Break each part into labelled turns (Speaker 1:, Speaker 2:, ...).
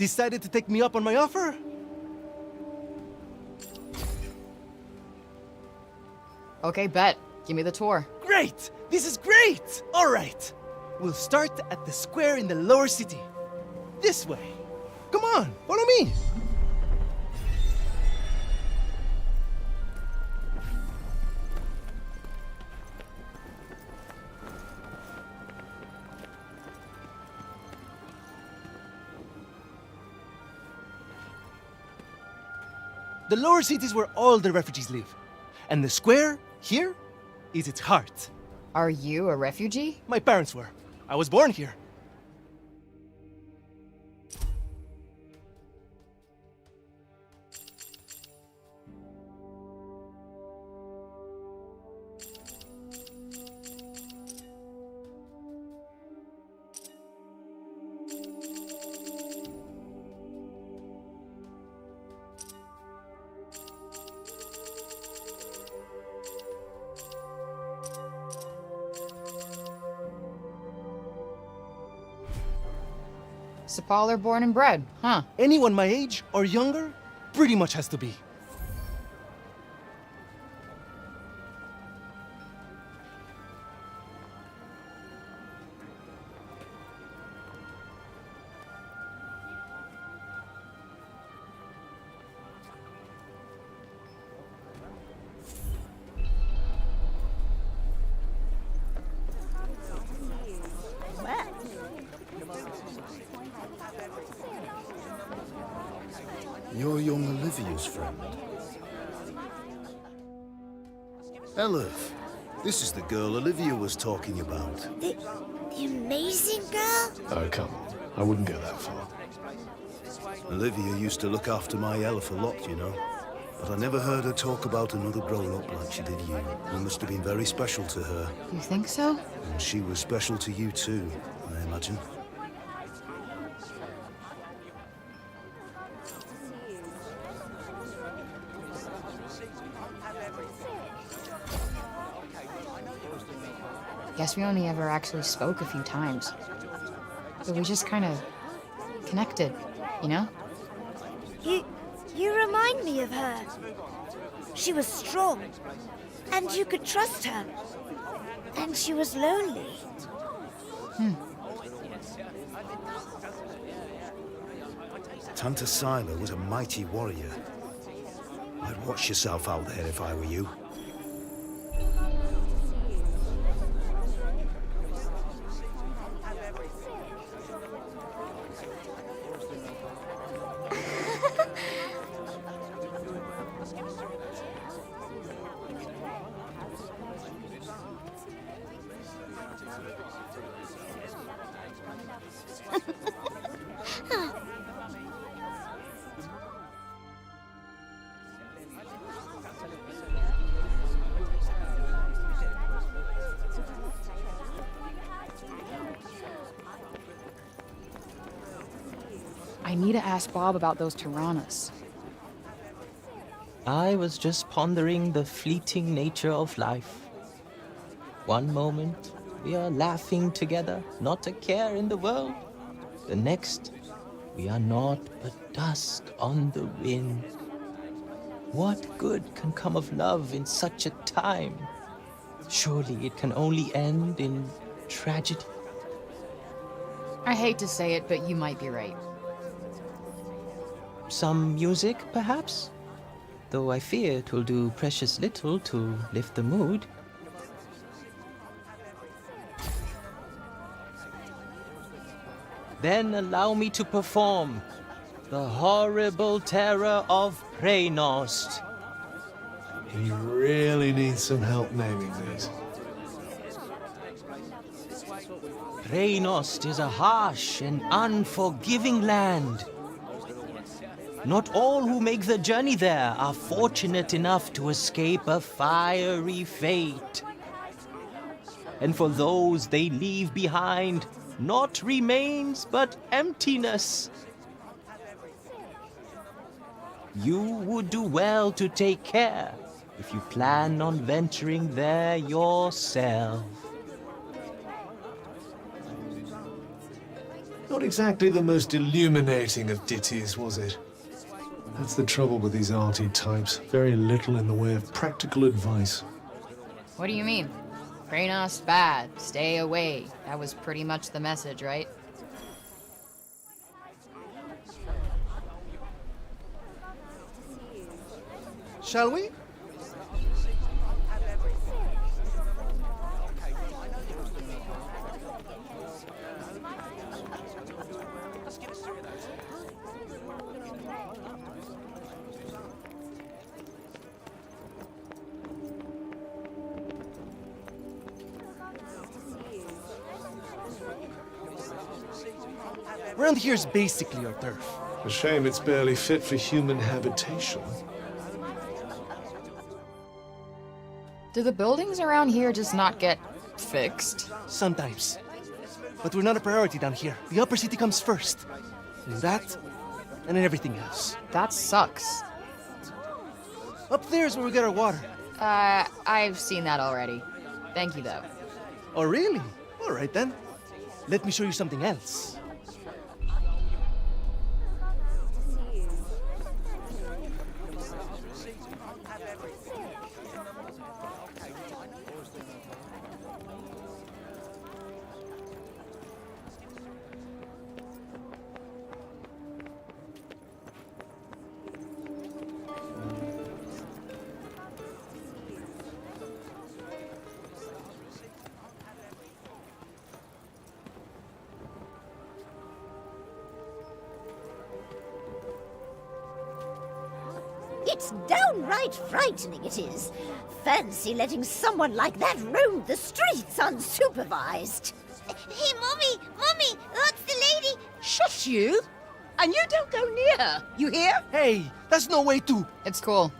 Speaker 1: Decided to take me up on my offer?
Speaker 2: Okay, bet. Give me the tour.
Speaker 1: Great! This is great! Alright! We'll start at the square in the lower city. This way. Come on, follow me! The lower city is where all the refugees live. And the square, here, is its heart.
Speaker 2: Are you a refugee?
Speaker 1: My parents were. I was born here.
Speaker 2: Sepaler born and bred, huh?
Speaker 1: Anyone my age or younger pretty much has to be.
Speaker 3: You're young Olivia's friend. Elif, this is the girl Olivia was talking about.
Speaker 4: The amazing girl?
Speaker 5: Oh, come on. I wouldn't go that far.
Speaker 3: Olivia used to look after my Elif a lot, you know. But I never heard her talk about another grown-up like she did you. You must have been very special to her.
Speaker 2: You think so?
Speaker 3: And she was special to you too, I imagine.
Speaker 2: Guess we only ever actually spoke a few times. But we just kind of connected, you know?
Speaker 4: You remind me of her. She was strong, and you could trust her. And she was lonely.
Speaker 3: Tanta Sila was a mighty warrior. I'd watch yourself out there if I were you.
Speaker 2: I need to ask Bob about those Tyrannas.
Speaker 6: I was just pondering the fleeting nature of life. One moment, we are laughing together, not a care in the world. The next, we are naught but dust on the wind. What good can come of love in such a time? Surely it can only end in tragedy.
Speaker 2: I hate to say it, but you might be right.
Speaker 6: Some music, perhaps? Though I fear it will do precious little to lift the mood. Then allow me to perform the horrible terror of Preynost.
Speaker 5: He really needs some help naming these.
Speaker 6: Preynost is a harsh and unforgiving land. Not all who make the journey there are fortunate enough to escape a fiery fate. And for those they leave behind, not remains but emptiness. You would do well to take care if you plan on venturing there yourself.
Speaker 1: No,
Speaker 5: Not exactly the most illuminating of ditties, was it? That's the trouble with these arty types. Very little in the way of practical advice.
Speaker 2: What do you mean? Train us bad, stay away. That was pretty much the message, right?
Speaker 1: Shall we? Around here's basically our turf.
Speaker 5: A shame it's barely fit for human habitation.
Speaker 2: Do the buildings around here just not get fixed?
Speaker 1: Sometimes. But we're not a priority down here. The upper city comes first. And that, and then everything else.
Speaker 2: That sucks.
Speaker 1: Up there's where we get our water.
Speaker 2: I've seen that already. Thank you, though.
Speaker 1: Oh, really? All right, then. Let me show you something else.
Speaker 4: It's downright frightening, it is. Fancy letting someone like that roam the streets unsupervised.
Speaker 7: Hey, Mommy! Mommy! That's the lady!
Speaker 8: Shush you! And you don't go near her, you hear?
Speaker 1: Hey, that's no way to.
Speaker 2: It's cool.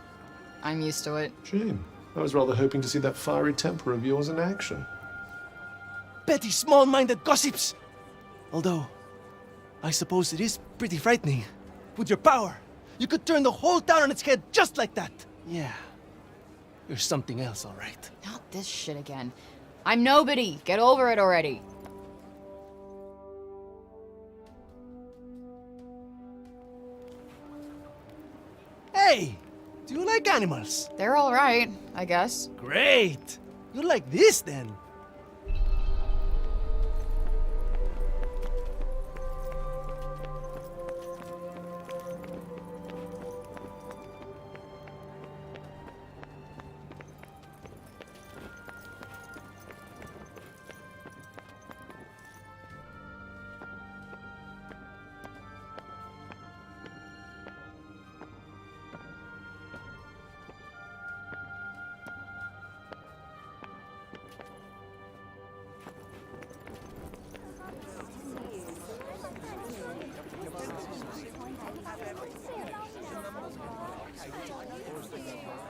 Speaker 2: I'm used to it.
Speaker 5: Shame. I was rather hoping to see that fiery temper of yours in action.
Speaker 1: Petty, small-minded gossips. Although, I suppose it is pretty frightening. With your power, you could turn the whole town on its head just like that. Yeah, you're something else, all right.
Speaker 2: Not this shit again. I'm nobody. Get over it already.
Speaker 1: Hey, do you like animals?
Speaker 2: They're all right, I guess.
Speaker 1: Great. You like this, then?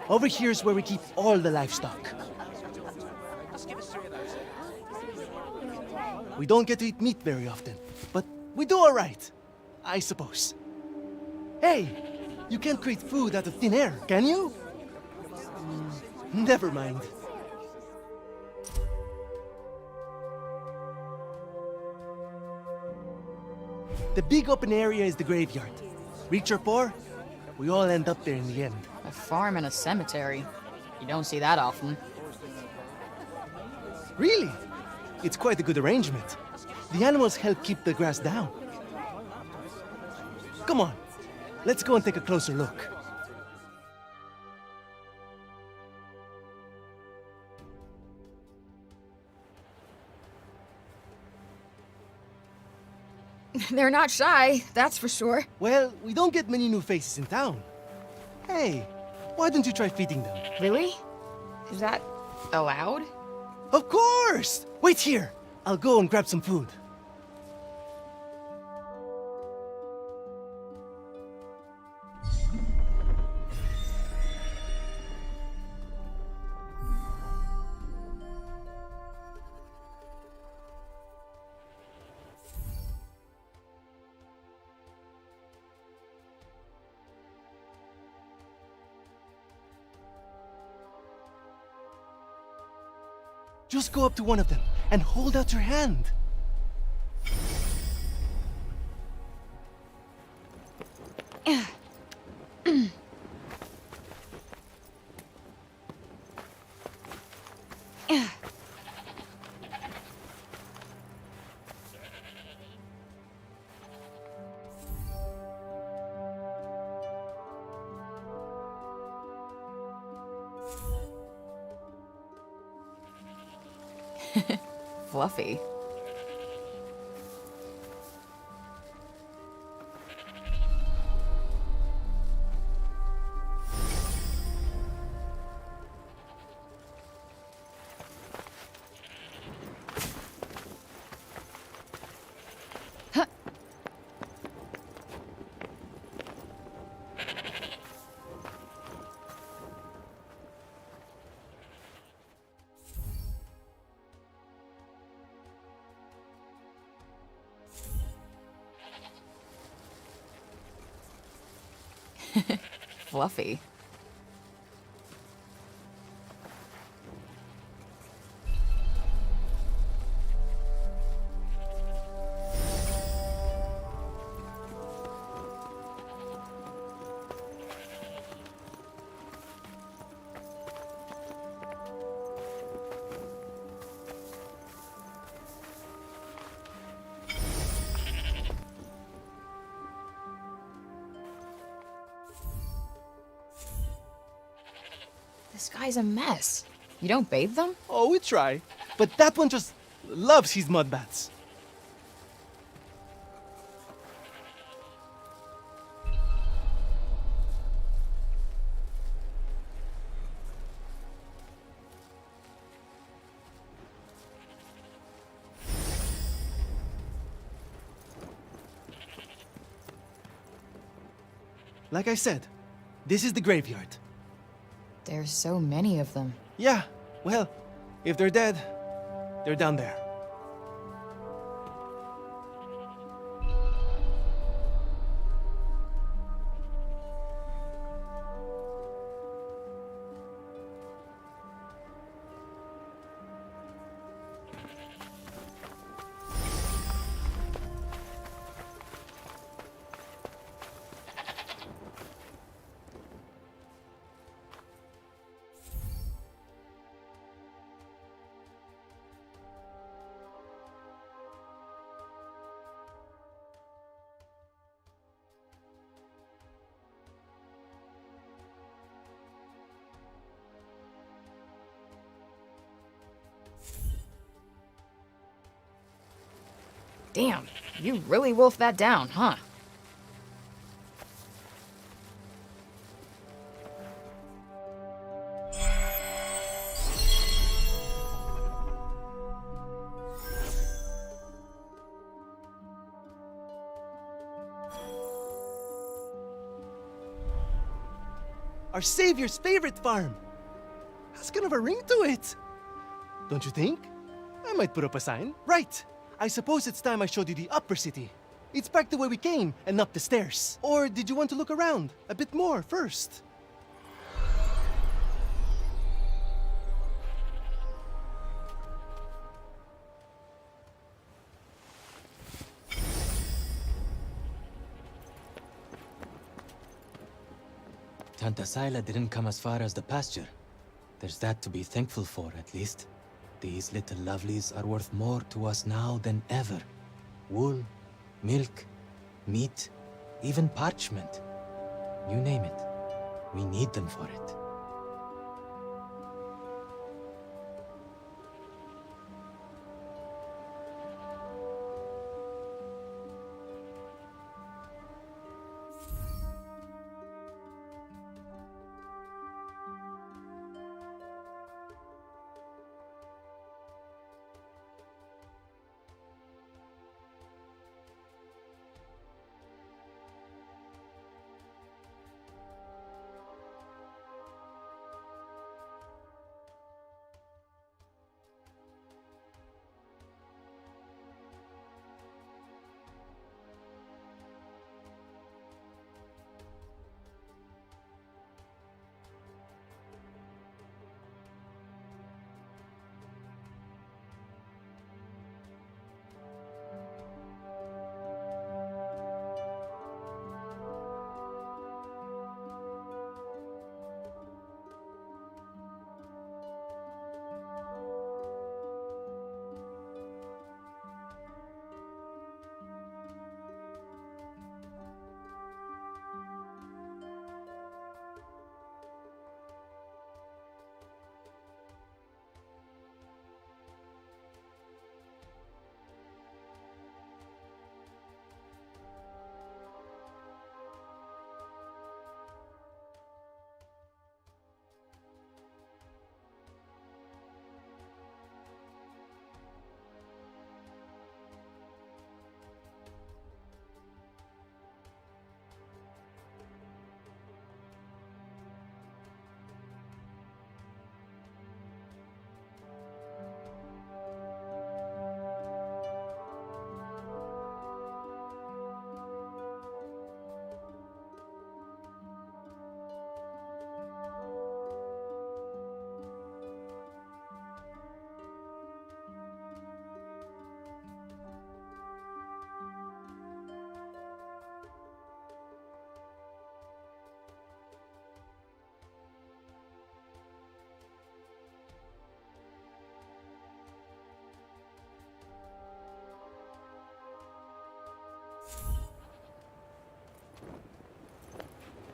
Speaker 1: Over here's where we keep all the livestock. We don't get to eat meat very often, but we do all right, I suppose. Hey, you can't create food out of thin air, can you? Never mind. The big open area is the graveyard. Rich or poor, we all end up there in the end.
Speaker 2: A farm and a cemetery. You don't see that often.
Speaker 1: Really? It's quite a good arrangement. The animals help keep the grass down. Come on, let's go and take a closer look.
Speaker 2: They're not shy, that's for sure.
Speaker 1: Well, we don't get many new faces in town. Hey, why don't you try feeding them?
Speaker 2: Really? Is that allowed?
Speaker 1: Of course! Wait here. I'll go and grab some food. Just go up to one of them and hold out your hand.
Speaker 2: Fluffy. Fluffy. This guy's a mess. You don't bathe them?
Speaker 1: Oh, we try. But that one just loves his mud baths. Like I said, this is the graveyard.
Speaker 2: There's so many of them.
Speaker 1: Yeah, well, if they're dead, they're down there.
Speaker 2: Damn, you really wolfed that down, huh?
Speaker 1: Our savior's favorite farm. Has kind of a ring to it. Don't you think? I might put up a sign. Right. I suppose it's time I showed you the upper city. It's back the way we came and up the stairs. Or did you want to look around a bit more first?
Speaker 6: Tanta Sila didn't come as far as the pasture. There's that to be thankful for, at least. These little lovelies are worth more to us now than ever. Wool, milk, meat, even parchment. You name it. We need them for it.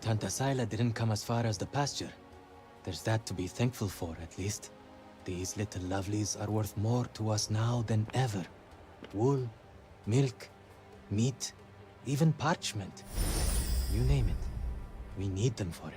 Speaker 6: Tanta Sila didn't come as far as the pasture. There's that to be thankful for, at least. These little lovelies are worth more to us now than ever. Wool, milk, meat, even parchment. You name it. We need them for it.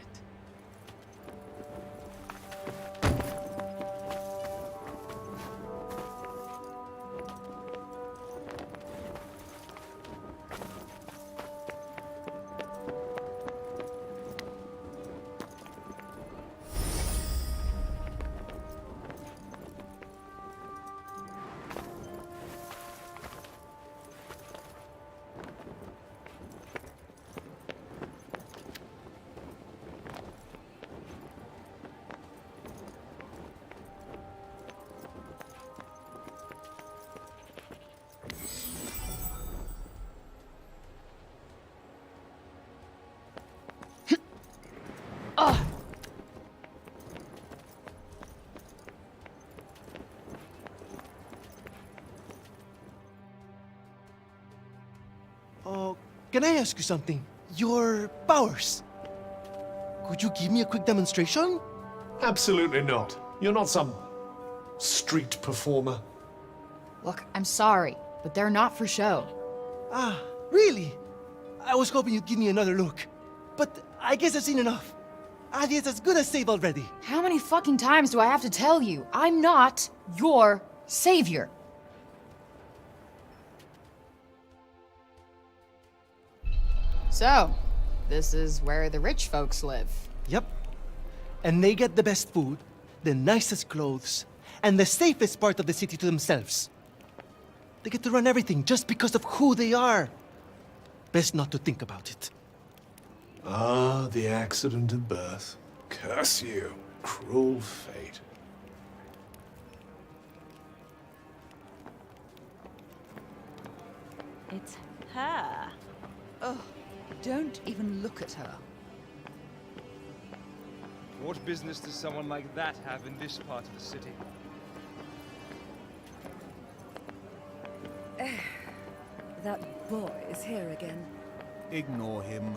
Speaker 1: Oh, can I ask you something? Your powers. Could you give me a quick demonstration?
Speaker 5: Absolutely not. You're not some street performer.
Speaker 2: Look, I'm sorry, but they're not for show.
Speaker 1: Ah, really? I was hoping you'd give me another look. But I guess I've seen enough. Adi is as good as safe already.
Speaker 2: How many fucking times do I have to tell you? I'm not your savior. So, this is where the rich folks live.
Speaker 1: Yep. And they get the best food, the nicest clothes, and the safest part of the city to themselves. They get to run everything just because of who they are. Best not to think about it.
Speaker 5: Ah, the accident of birth. Curse you, cruel fate.
Speaker 8: It's her. Oh, don't even look at her.
Speaker 9: What business does someone like that have in this part of the city?
Speaker 10: That boy is here again.
Speaker 11: Ignore him.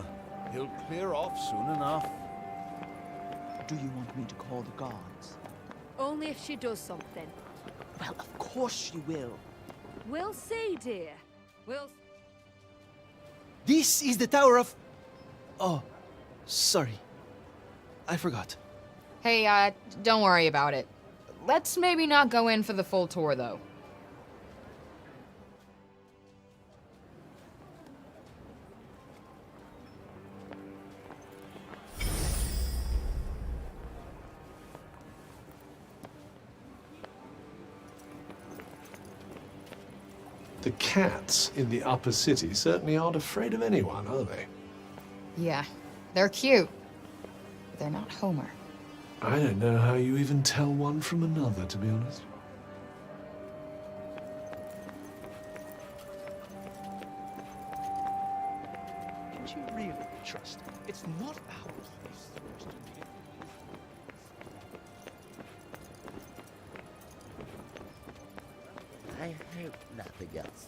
Speaker 11: He'll clear off soon enough.
Speaker 8: Do you want me to call the guards?
Speaker 10: Only if she does something.
Speaker 8: Well, of course she will.
Speaker 10: We'll see, dear. We'll...
Speaker 1: This is the Tower of... Oh, sorry. I forgot.
Speaker 2: Hey, don't worry about it. Let's maybe not go in for the full tour, though.
Speaker 5: The cats in the upper city certainly aren't afraid of anyone, are they?
Speaker 2: Yeah, they're cute. But they're not Homer.
Speaker 5: I don't know how you even tell one from another, to be honest.
Speaker 1: Can you really trust? It's not our place.
Speaker 12: I hope nothing else.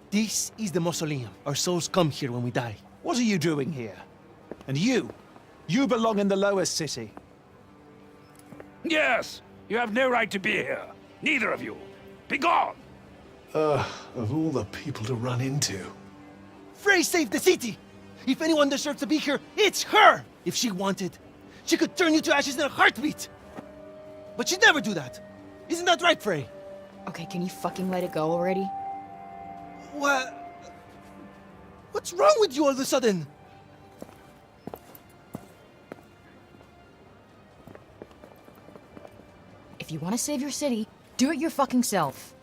Speaker 1: This is the mausoleum. Our souls come here when we die.
Speaker 11: What are you doing here? And you? You belong in the lowest city.
Speaker 13: Yes! You have no right to be here. Neither of you. Be gone!
Speaker 5: Of all the people to run into.
Speaker 1: Frey saved the city! If anyone deserves to be here, it's her! If she wanted, she could turn you to ashes in a heartbeat! But she'd never do that! Isn't that right, Frey?
Speaker 2: Okay, can you fucking let it go already?
Speaker 1: What? What's wrong with you all of a sudden?
Speaker 2: If you want to save your city, do it your fucking self.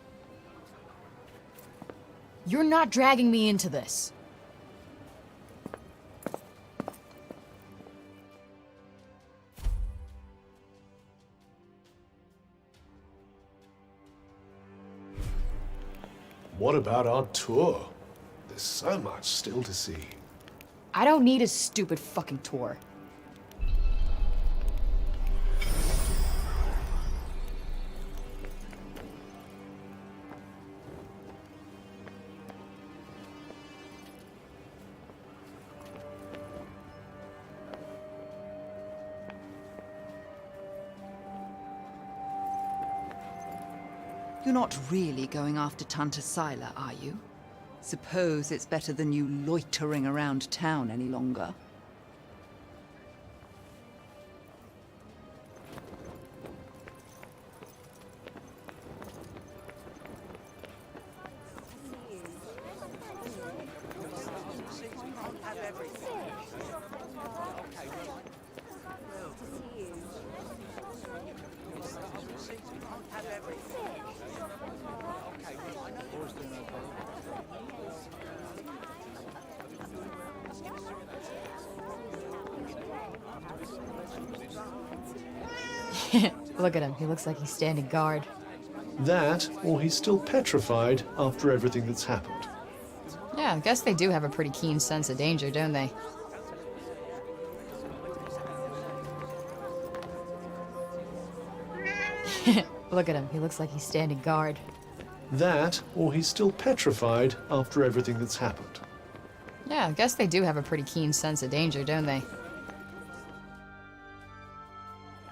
Speaker 2: You're not dragging me into this.
Speaker 5: What about our tour? There's so much still to see.
Speaker 2: I don't need a stupid fucking tour.
Speaker 8: You're not really going after Tanta Sila, are you? Suppose it's better than you loitering around town any longer.
Speaker 2: Look at him. He looks like he's standing guard.
Speaker 5: That, or he's still petrified after everything that's happened.
Speaker 2: Yeah, I guess they do have a pretty keen sense of danger, don't they? Look at him. He looks like he's standing guard.
Speaker 5: That, or he's still petrified after everything that's happened.
Speaker 2: Yeah, I guess they do have a pretty keen sense of danger, don't they?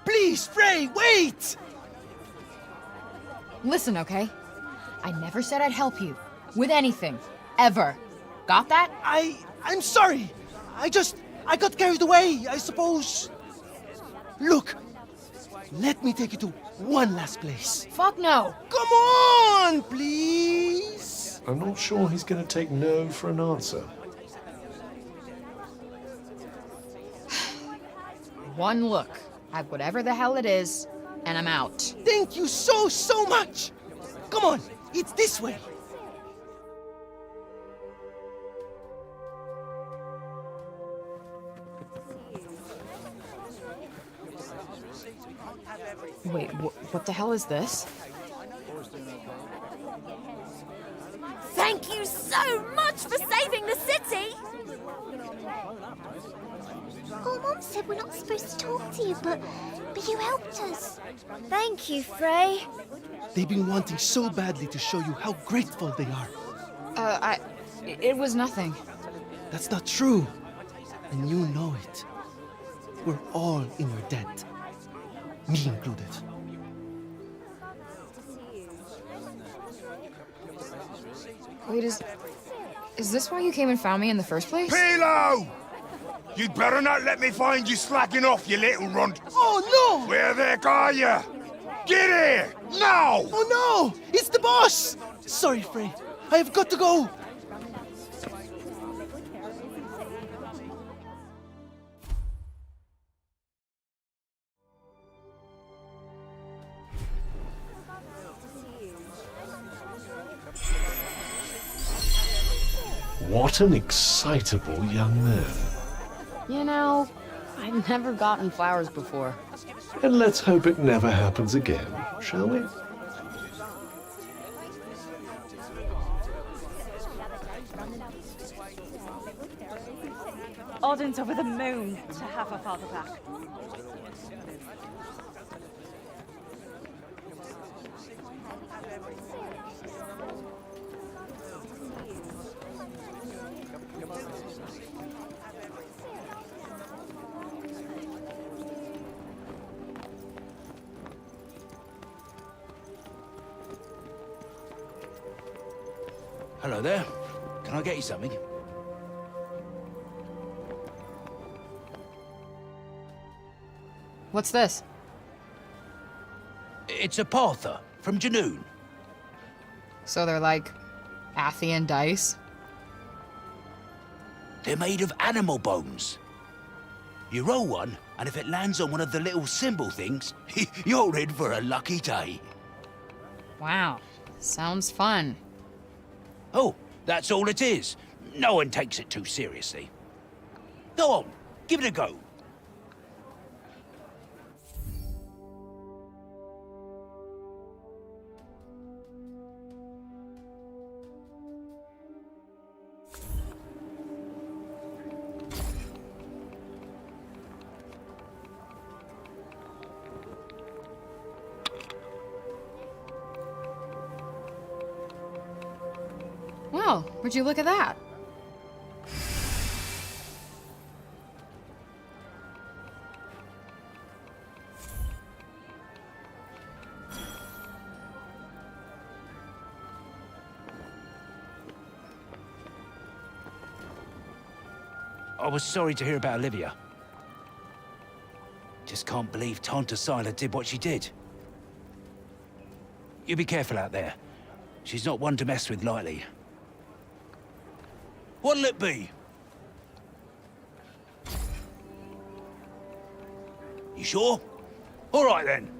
Speaker 1: Please, Frey, wait!
Speaker 2: Listen, okay? I never said I'd help you. With anything. Ever. Got that?
Speaker 1: I'm sorry. I got carried away, I suppose. Look, let me take you to one last place.
Speaker 2: Fuck no.
Speaker 1: Come on, please.
Speaker 5: I'm not sure he's going to take no for an answer.
Speaker 2: One look at whatever the hell it is, and I'm out.
Speaker 1: Thank you so much. Come on, it's this way.
Speaker 2: Wait, what the hell is this?
Speaker 7: Thank you so much for saving the city!
Speaker 4: Oh, Mom said we're not supposed to talk to you, but you helped us. Thank you, Frey.
Speaker 1: They've been wanting so badly to show you how grateful they are.
Speaker 2: It was nothing.
Speaker 1: That's not true. And you know it. We're all in your debt. Me included.
Speaker 2: Wait, is this why you came and found me in the first place?
Speaker 13: Pilo! You'd better not let me find you slacking off, you little runt.
Speaker 1: Oh, no!
Speaker 13: Where the heck are you? Get here! Now!
Speaker 1: Oh, no! It's the boss! Sorry, Frey. I have got to go.
Speaker 5: What an excitable young man.
Speaker 2: You know, I've never gotten flowers before.
Speaker 5: And let's hope it never happens again, shall we?
Speaker 14: Odin's over the moon to have her father back.
Speaker 13: Hello there. Can I get you something?
Speaker 2: What's this?
Speaker 13: It's a Partha from Janoon.
Speaker 2: So they're like Athian dice?
Speaker 13: They're made of animal bones. You roll one, and if it lands on one of the little symbol things, you're in for a lucky day.
Speaker 2: Wow, sounds fun.
Speaker 13: Oh, that's all it is. No one takes it too seriously. Go on, give it a go.
Speaker 2: Well, would you look at that?
Speaker 13: I was sorry to hear about Olivia. Just can't believe Tanta Sila did what she did. You be careful out there. She's not one to mess with lightly. What'll it be? You sure? All right then.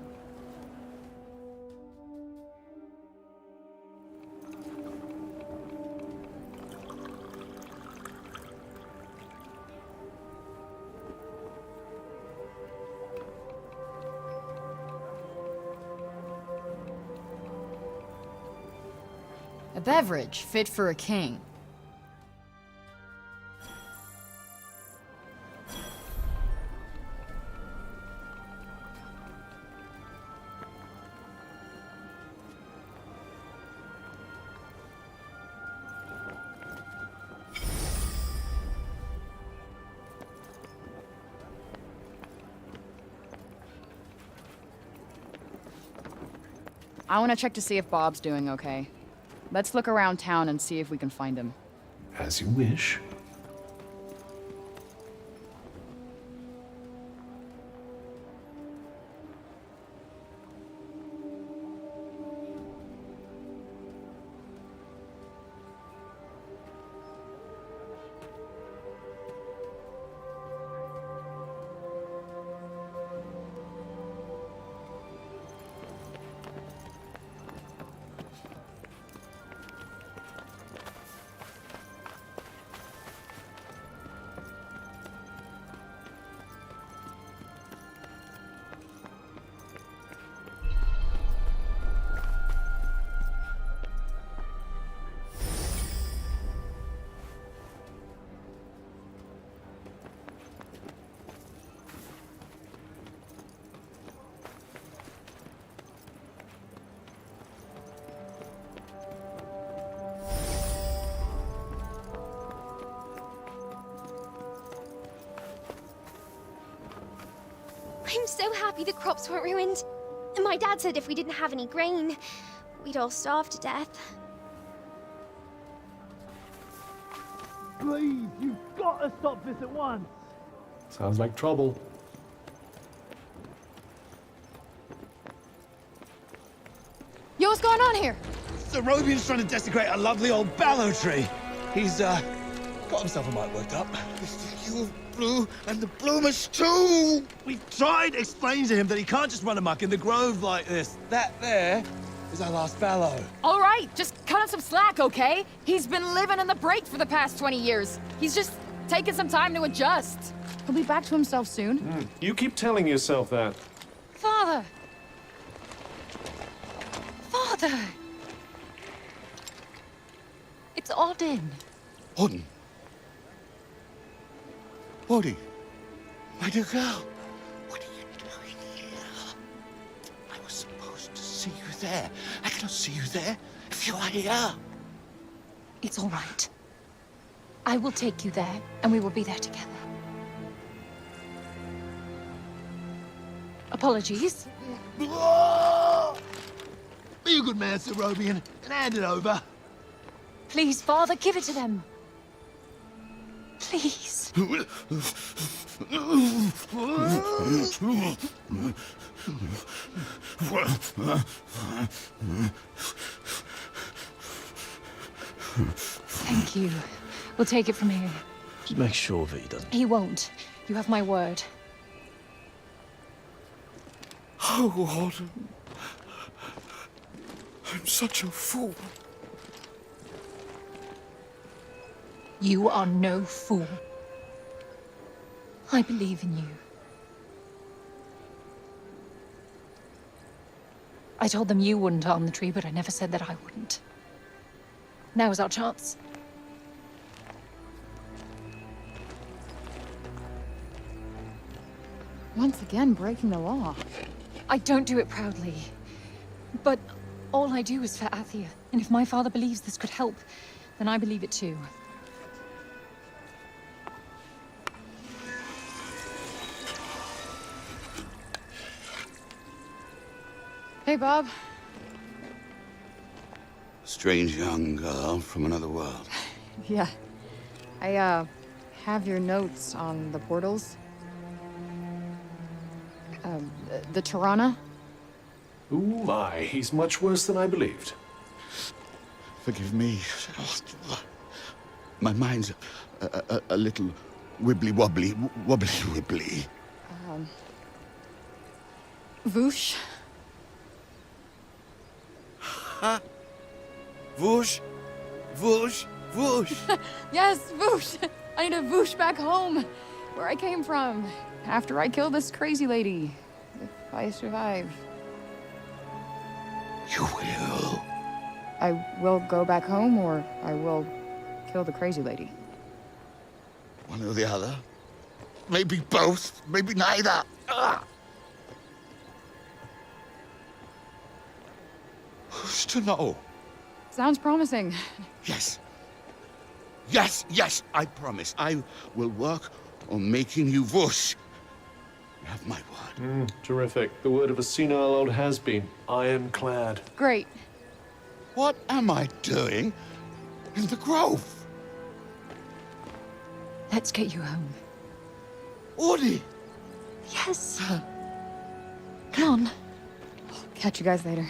Speaker 2: A beverage fit for a king. I want to check to see if Bob's doing okay. Let's look around town and see if we can find him.
Speaker 5: As you wish.
Speaker 15: I'm so happy the crops weren't ruined. My dad said if we didn't have any grain, we'd all starve to death.
Speaker 1: Please, you've got to stop this at once.
Speaker 5: Sounds like trouble.
Speaker 2: Yo, what's going on here?
Speaker 16: The Robian's trying to desecrate a lovely old ballow tree. He's, got himself a mite worked up.
Speaker 12: You blew, and the bloomers too!
Speaker 16: We've tried explaining to him that he can't just run amok in the grove like this. That there is our last ballow.
Speaker 2: All right, just cut him some slack, okay? He's been living in the break for the past 20 years. He's just taking some time to adjust. He'll be back to himself soon.
Speaker 5: You keep telling yourself that.
Speaker 2: Father! Father! It's Auden.
Speaker 12: Auden? Auden? My dear girl, what are you doing here? I was supposed to see you there. I cannot see you there if you are here.
Speaker 17: It's all right. I will take you there, and we will be there together. Apologies.
Speaker 16: Be a good man, Sir Robian, and hand it over.
Speaker 17: Please, Father, give it to them. Please. Thank you. We'll take it from here.
Speaker 16: Just make sure that he doesn't.
Speaker 17: He won't. You have my word.
Speaker 12: Oh, Auden. I'm such a fool.
Speaker 17: You are no fool. I believe in you. I told them you wouldn't harm the tree, but I never said that I wouldn't. Now is our chance.
Speaker 2: Once again, breaking the law.
Speaker 17: I don't do it proudly. But all I do is for Athia. And if my father believes this could help, then I believe it too.
Speaker 2: Hey, Bob.
Speaker 13: Strange young girl from another world.
Speaker 2: Yeah. I, have your notes on the portals. The Tirana?
Speaker 5: Ooh my, he's much worse than I believed.
Speaker 12: Forgive me. My mind's a little wibbly-wobbly, wobbly-wibbly.
Speaker 2: Voosh?
Speaker 12: Ha! Whoosh! Whoosh! Whoosh!
Speaker 2: Yes, Voosh! I need to Voosh back home, where I came from, after I kill this crazy lady. If I survive.
Speaker 12: You will.
Speaker 2: I will go back home, or I will kill the crazy lady.
Speaker 12: One or the other. Maybe both. Maybe neither. Ah! Who's to know?
Speaker 2: Sounds promising.
Speaker 12: Yes. Yes, yes, I promise. I will work on making you whoosh. You have my word.
Speaker 5: Terrific. The word of a senile old has-been. Ironclad.
Speaker 2: Great.
Speaker 12: What am I doing in the grove?
Speaker 17: Let's get you home.
Speaker 12: Audie!
Speaker 17: Yes. Come on.
Speaker 2: Catch you guys later.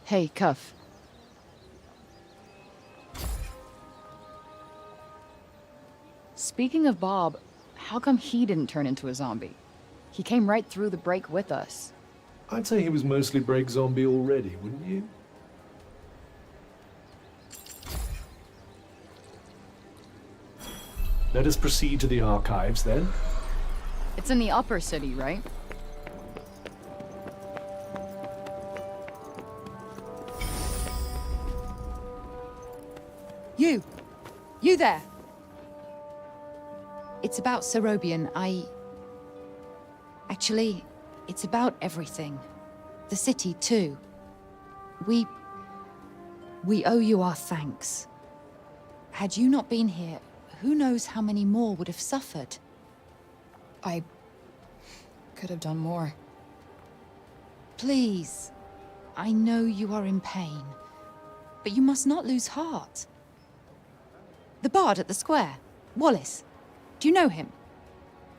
Speaker 2: Hey, Cuff. Speaking of Bob, how come he didn't turn into a zombie? He came right through the break with us.
Speaker 5: I'd say he was mostly break zombie already, wouldn't you? Let us proceed to the archives, then.
Speaker 2: It's in the upper city, right? You there! It's about Cerobian. Actually, it's about everything. The city, too. We owe you our thanks. Had you not been here, who knows how many more would have suffered? I could have done more. Please. I know you are in pain, but you must not lose heart. The bard at the square, Wallace. Do you know him?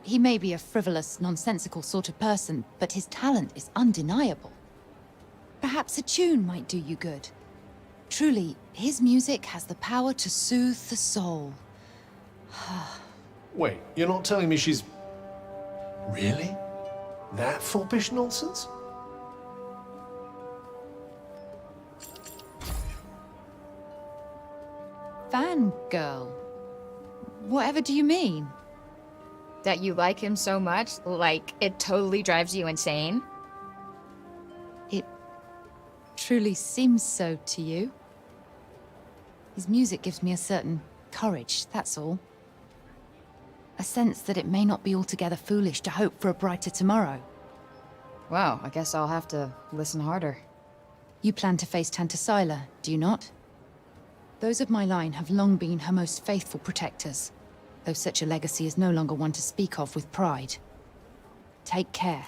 Speaker 2: He may be a frivolous, nonsensical sort of person, but his talent is undeniable. Perhaps a tune might do you good. Truly, his music has the power to soothe the soul.
Speaker 5: Wait, you're not telling me she's... Really? That foppish nonsense?
Speaker 2: Fangirl? Whatever do you mean?
Speaker 18: That you like him so much, like it totally drives you insane?
Speaker 2: It truly seems so to you. His music gives me a certain courage, that's all. A sense that it may not be altogether foolish to hope for a brighter tomorrow. Well, I guess I'll have to listen harder. You plan to face Tanta Sila, do you not? Those of my line have long been her most faithful protectors, though such a legacy is no longer one to speak of with pride. Take care.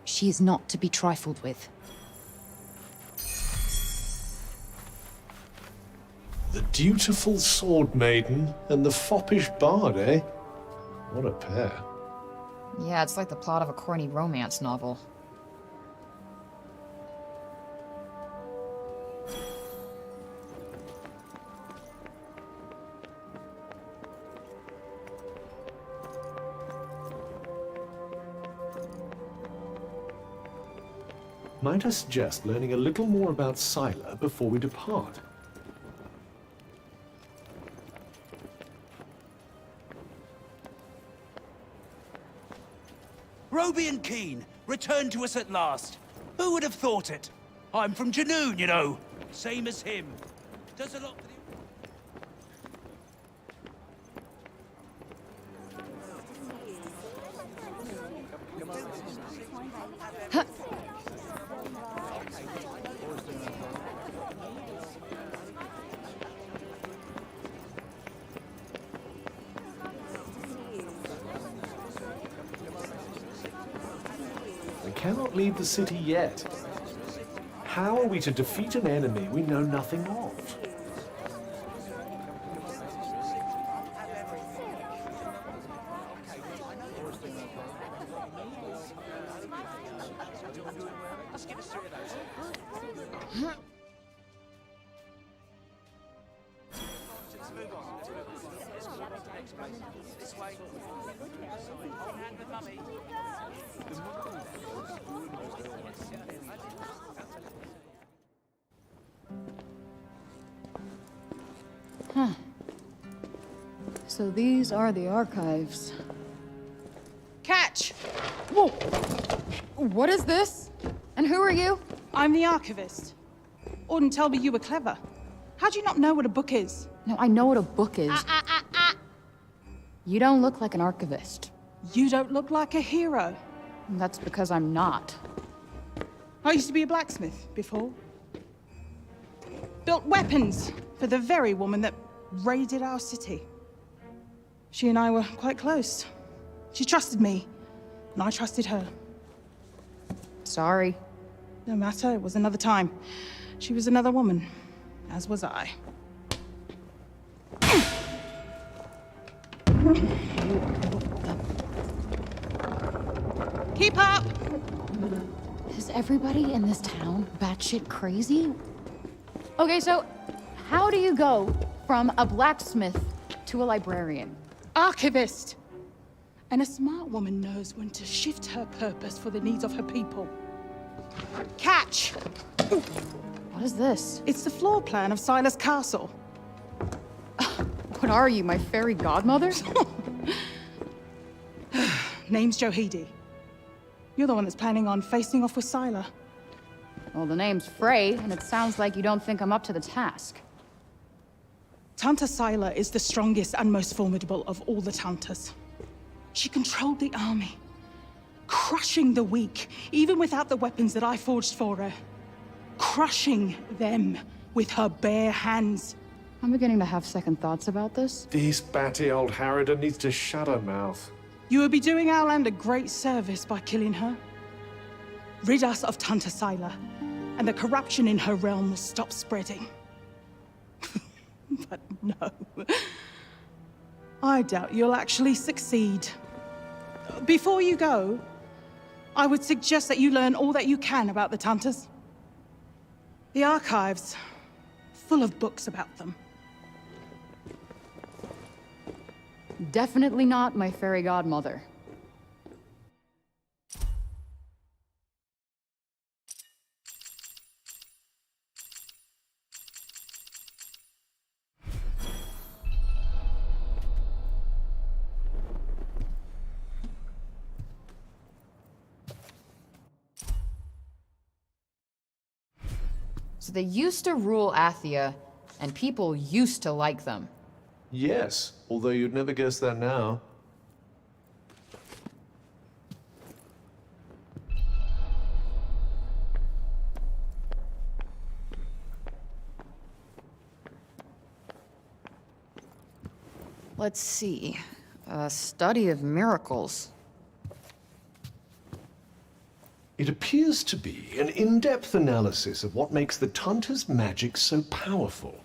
Speaker 2: She is not to be trifled with.
Speaker 5: The dutiful sword maiden and the foppish bard, eh? What a pair.
Speaker 2: Yeah, it's like the plot of a corny romance novel.
Speaker 5: Might I suggest learning a little more about Sila before we depart?
Speaker 13: Roby and Keen, returned to us at last. Who would have thought it? I'm from Janoon, you know. Same as him. Does a lot for the...
Speaker 5: cannot leave the city yet. How are we to defeat an enemy we know nothing of?
Speaker 17: Huh. So these are the archives.
Speaker 19: Catch!
Speaker 17: Whoa! What is this? And who are you?
Speaker 19: I'm the archivist. Auden told me you were clever. How do you not know what a book is?
Speaker 17: No, I know what a book is. You don't look like an archivist.
Speaker 19: You don't look like a hero.
Speaker 17: That's because I'm not.
Speaker 19: I used to be a blacksmith before. Built weapons for the very woman that raided our city. She and I were quite close. She trusted me, and I trusted her.
Speaker 17: Sorry.
Speaker 19: No matter, it was another time. She was another woman, as was I. Keep up!
Speaker 17: Is everybody in this town batshit crazy? Okay, so how do you go from a blacksmith to a librarian?
Speaker 19: Archivist! And a smart woman knows when to shift her purpose for the needs of her people. Catch!
Speaker 17: What is this?
Speaker 19: It's the floor plan of Silas Castle.
Speaker 17: What are you, my fairy godmother?
Speaker 19: Name's Johidi. You're the one that's planning on facing off with Sila.
Speaker 17: Well, the name's Frey, and it sounds like you don't think I'm up to the task.
Speaker 19: Tanta Sila is the strongest and most formidable of all the Tantas. She controlled the army, crushing the weak, even without the weapons that I forged for her. Crushing them with her bare hands.
Speaker 17: I'm beginning to have second thoughts about this.
Speaker 5: This batty old Harridan needs to shut her mouth.
Speaker 19: You would be doing our land a great service by killing her. Rid us of Tanta Sila, and the corruption in her realm will stop spreading. But no. I doubt you'll actually succeed. Before you go, I would suggest that you learn all that you can about the Tantas. The archives, full of books about them.
Speaker 17: Definitely not my fairy godmother.
Speaker 18: So they used to rule Athia, and people used to like them.
Speaker 5: Yes, although you'd never guess that now.
Speaker 18: Let's see. A study of miracles.
Speaker 5: It appears to be an in-depth analysis of what makes the Tanta's magic so powerful.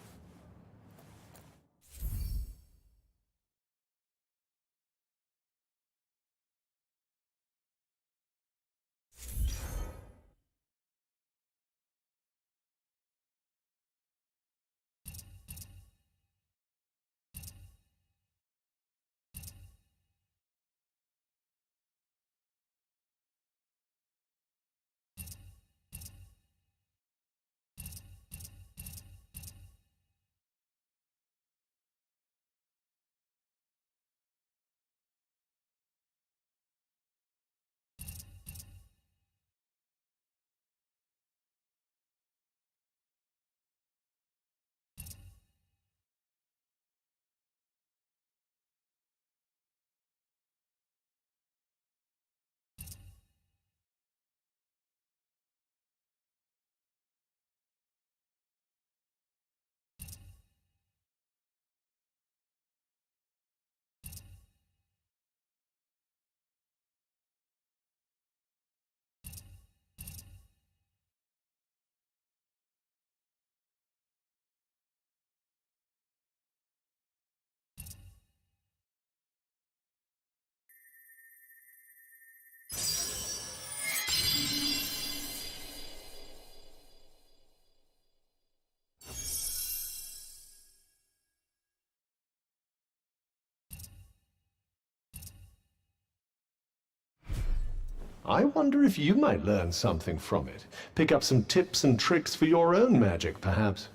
Speaker 5: I wonder if you might learn something from it. Pick up some tips and tricks for your own magic, perhaps.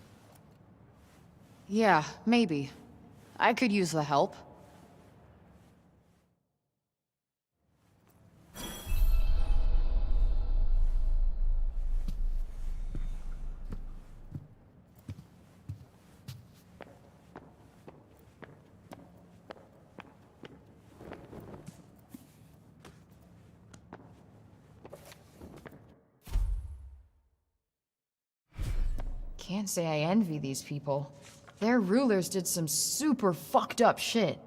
Speaker 18: Yeah, maybe. I could use the help. Can't say I envy these people. Their rulers did some super fucked up shit.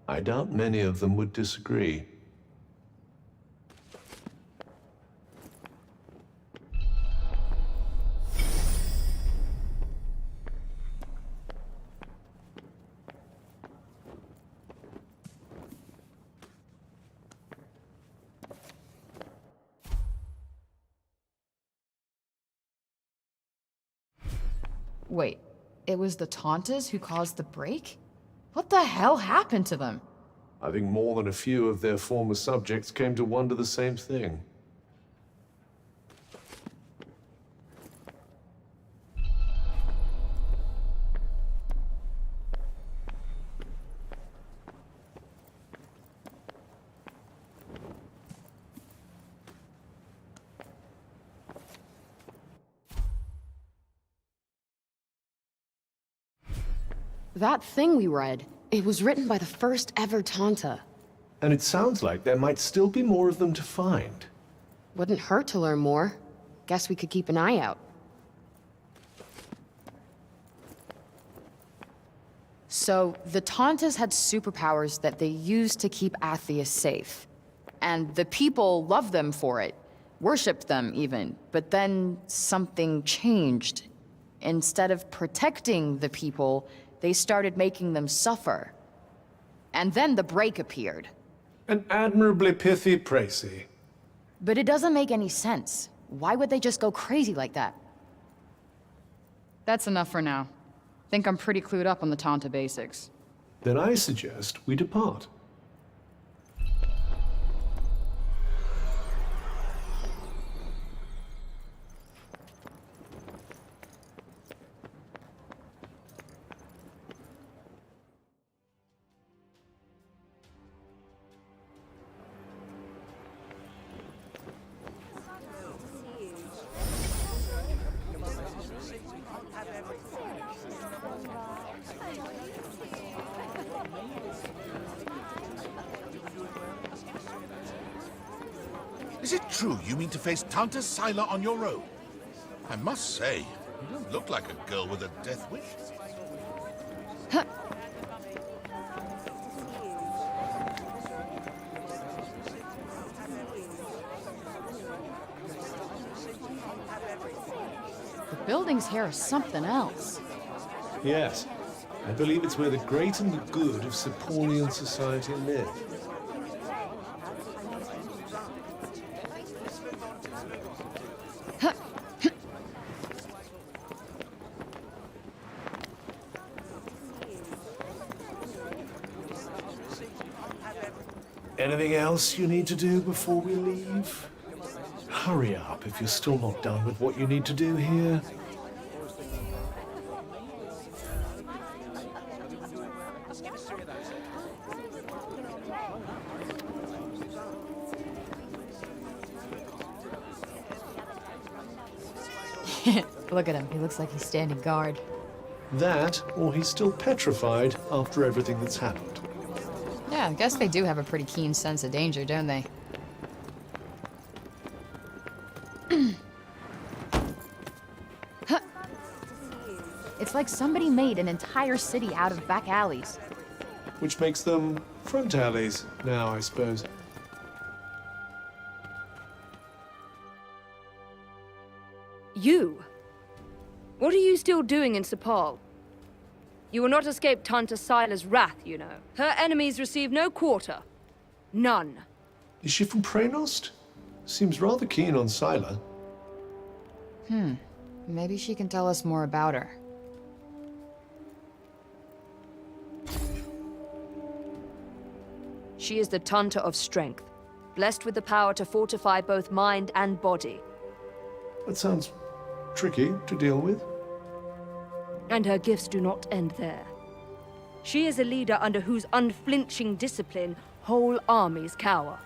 Speaker 5: I doubt many of them would disagree.
Speaker 18: Wait, it was the Tauntas who caused the break? What the hell happened to them?
Speaker 5: I think more than a few of their former subjects came to wonder the same thing.
Speaker 17: That thing we read, it was written by the first ever Tanta.
Speaker 5: And it sounds like there might still be more of them to find.
Speaker 17: Wouldn't hurt to learn more. Guess we could keep an eye out.
Speaker 18: So, the Tauntas had superpowers that they used to keep Athia safe. And the people loved them for it. Worshipped them, even. But then something changed. Instead of protecting the people, they started making them suffer. And then the break appeared.
Speaker 5: An admirably pithy précis.
Speaker 18: But it doesn't make any sense. Why would they just go crazy like that?
Speaker 20: That's enough for now. Think I'm pretty clued up on the Tanta basics.
Speaker 5: Then I suggest we depart.
Speaker 12: Is it true you mean to face Tanta Sila on your own? I must say, you don't look like a girl with a death wish.
Speaker 18: The buildings here are something else.
Speaker 5: Yes. I believe it's where the great and the good of Sepornian society live. Anything else you need to do before we leave? Hurry up if you're still not done with what you need to do here.
Speaker 18: Look at him. He looks like he's standing guard.
Speaker 5: That, or he's still petrified after everything that's happened.
Speaker 20: Yeah, I guess they do have a pretty keen sense of danger, don't they?
Speaker 17: It's like somebody made an entire city out of back alleys.
Speaker 5: Which makes them front alleys now, I suppose.
Speaker 10: You? What are you still doing in Sepal? You will not escape Tanta Sila's wrath, you know. Her enemies receive no quarter. None.
Speaker 5: Is she from Praenost? Seems rather keen on Sila.
Speaker 18: Maybe she can tell us more about her.
Speaker 10: She is the Tanta of strength. blessed with the power to fortify both mind and body.
Speaker 5: That sounds tricky to deal with.
Speaker 10: And her gifts do not end there. She is a leader under whose unflinching discipline whole armies cower.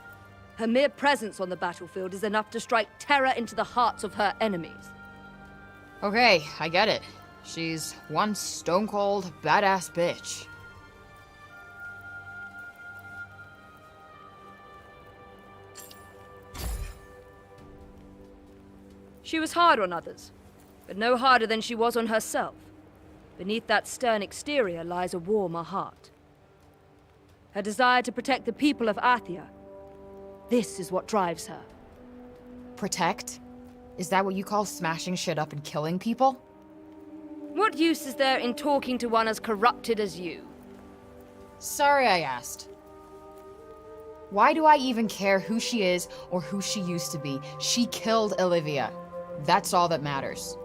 Speaker 10: Her mere presence on the battlefield is enough to strike terror into the hearts of her enemies.
Speaker 18: Okay, I get it. She's one stone-cold, badass bitch.
Speaker 10: She was hard on others, but no harder than she was on herself. Beneath that stern exterior lies a warmer heart. Her desire to protect the people of Athia. This is what drives her.
Speaker 18: Protect? Is that what you call smashing shit up and killing people?
Speaker 10: What use is there in talking to one as corrupted as you?
Speaker 18: Sorry I asked. Why do I even care who she is or who she used to be? She killed Olivia. That's all that matters.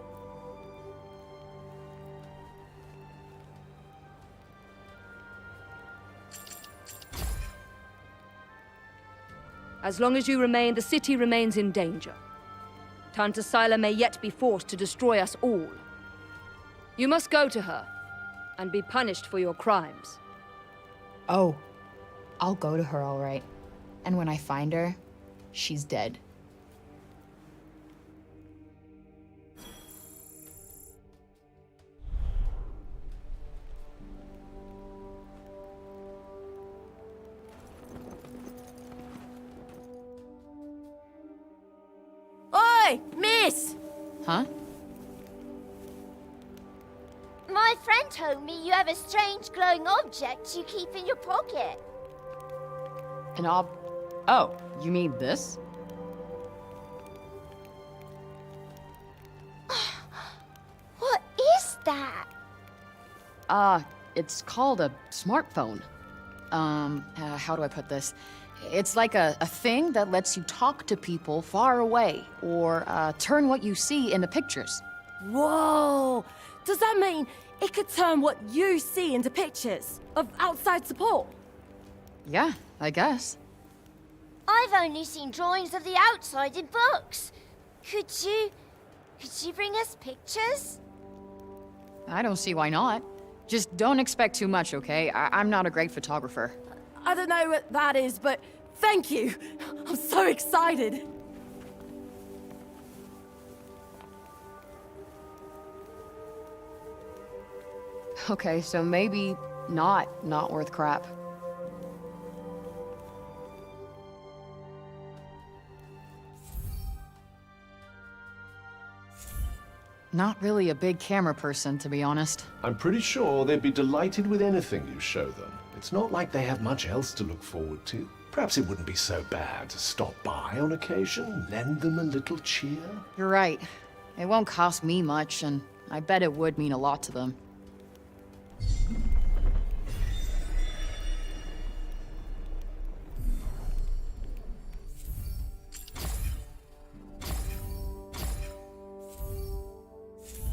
Speaker 10: As long as you remain, the city remains in danger. Tanta Sila may yet be forced to destroy us all. You must go to her, and be punished for your crimes.
Speaker 18: Oh, I'll go to her all right. And when I find her, she's dead.
Speaker 7: Oi, miss!
Speaker 18: Huh?
Speaker 15: My friend told me you have a strange glowing object you keep in your pocket.
Speaker 18: Oh, you mean this?
Speaker 15: What is that?
Speaker 18: It's called a smartphone. How do I put this? It's like a thing that lets you talk to people far away, or turn what you see into pictures.
Speaker 7: Whoa! Does that mean it could turn what you see into pictures of outside support?
Speaker 18: Yeah, I guess.
Speaker 15: I've only seen drawings of the outside in books. Could you bring us pictures?
Speaker 18: I don't see why not. Just don't expect too much, okay? I'm not a great photographer.
Speaker 7: I don't know what that is, but thank you. I'm so excited.
Speaker 18: Okay, so maybe not worth crap. Not really a big camera person, to be honest.
Speaker 5: I'm pretty sure they'd be delighted with anything you show them. It's not like they have much else to look forward to. Perhaps it wouldn't be so bad to stop by on occasion, lend them a little cheer.
Speaker 18: You're right. It won't cost me much, and I bet it would mean a lot to them.